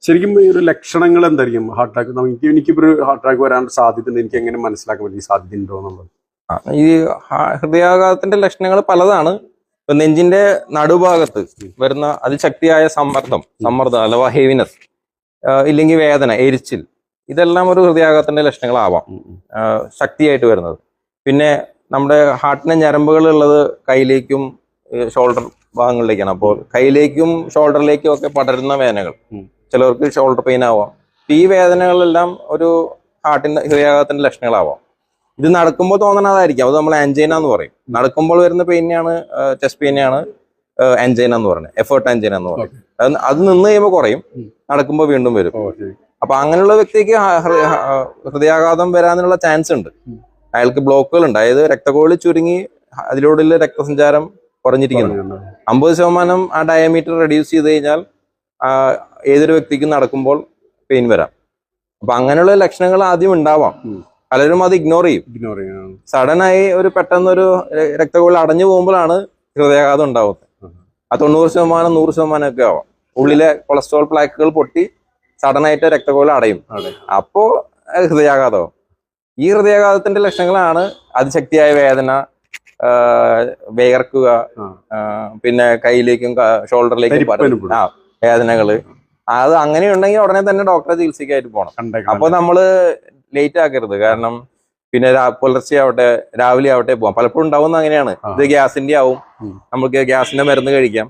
ശരിക്കും ഈ ഒരു ലക്ഷണങ്ങൾ എന്തായിരിക്കും ഹാർട്ട് അറ്റാക്ക്? എനിക്കിപ്പോ ഒരു ഹാർട്ട് അറ്റാക്ക് വരാൻ സാധ്യത ഉണ്ട്, എനിക്ക് എങ്ങനെ മനസ്സിലാക്കാൻ പറ്റും സാധ്യത ഉണ്ടോ എന്നുള്ളത്? ഈ ഹൃദയാഘാതത്തിന്റെ ലക്ഷണങ്ങൾ പലതാണ്. ഇപ്പൊ നെഞ്ചിന്റെ നടുഭാഗത്ത് വരുന്ന അതിശക്തിയായ സമ്മർദ്ദം അഥവാ ഹെവിനെസ്, ഇല്ലെങ്കിൽ വേദന, എരിച്ചിൽ, ഇതെല്ലാം ഒരു ഹൃദയാഘാതത്തിന്റെ ലക്ഷണങ്ങളാവാം ശക്തിയായിട്ട് വരുന്നത്. പിന്നെ നമ്മുടെ ഹാർട്ടിന്റെ ഞരമ്പുകൾ ഉള്ളത് കൈയിലേക്കും ഷോൾഡർ ഭാഗങ്ങളിലേക്കാണ്. അപ്പോൾ കൈയിലേക്കും ഷോൾഡറിലേക്കും ഒക്കെ പടരുന്ന വേദനകൾ, ചിലർക്ക് ഷോൾഡർ പെയിൻ ആവാം. ഈ വേദനകളെല്ലാം ഒരു ഹൃദയാഘാതത്തിന്റെ ലക്ഷണങ്ങളാവാം. ഇത് നടക്കുമ്പോൾ തോന്നണതായിരിക്കും, അത് നമ്മൾ ആൻജൈന എന്ന് പറയും. നടക്കുമ്പോൾ വരുന്ന പെയിനെയാണ്, ചെസ്റ്റ് പെയിനെയാണ് ആൻജൈന എന്ന് പറയുന്നത്, എഫേർട്ട് ആൻജൈന എന്ന് പറയും. അത് നിന്ന് കഴിയുമ്പോൾ കുറയും, നടക്കുമ്പോൾ വീണ്ടും വരും. അപ്പൊ അങ്ങനെയുള്ള വ്യക്തിക്ക് ഹൃദയാഘാതം വരാനുള്ള ചാൻസ് ഉണ്ട്. അയാൾക്ക് ബ്ലോക്കുകൾ ഉണ്ട്, അതായത് രക്തക്കുഴൽ ചുരുങ്ങി അതിലൂടെയുള്ള രക്തസഞ്ചാരം കുറഞ്ഞിരിക്കുന്നു. 50% ആ ഡയമീറ്റർ റെഡ്യൂസ് ചെയ്ത് കഴിഞ്ഞാൽ ഏതൊരു വ്യക്തിക്കും നടക്കുമ്പോൾ പെയിൻ വരാം. അപ്പൊ അങ്ങനെയുള്ള ലക്ഷണങ്ങൾ ആദ്യം ഉണ്ടാവാം. പലരും അത് ഇഗ്നോർ ചെയ്യും. സഡനായി ഒരു പെട്ടെന്നൊരു രക്തക്കുഴൽ അടഞ്ഞു പോകുമ്പോഴാണ് ഹൃദയാഘാതം ഉണ്ടാവുന്നത്. ആ 90%, 100% ഒക്കെ ആവാം. ഉള്ളിലെ കൊളസ്ട്രോൾ പ്ലാക്കുകൾ പൊട്ടി സഡനായിട്ട് രക്തക്കുഴൽ അടയും. അപ്പോ ഹൃദയാഘാതമാവും. ഈ ഹൃദയാഘാതത്തിന്റെ ലക്ഷണങ്ങളാണ് അതിശക്തിയായ വേദന, വേർക്കുക, പിന്നെ കൈയിലേക്കും ഷോൾഡറിലേക്കും വേദനകള്. അത് അങ്ങനെയുണ്ടെങ്കിൽ ഉടനെ തന്നെ ഡോക്ടറെ ചികിത്സയ്ക്കായിട്ട് പോകണം. അപ്പൊ നമ്മള് ലേറ്റ് ആക്കരുത്. കാരണം പിന്നെ പുലർച്ചെ ആവട്ടെ രാവിലെ ആവട്ടെ പോവാം. പലപ്പോഴും ഉണ്ടാവുന്ന അങ്ങനെയാണ്. ഇത് ഗ്യാസിന്റെ ആവും, നമുക്ക് ഗ്യാസിന്റെ മരുന്ന് കഴിക്കാം.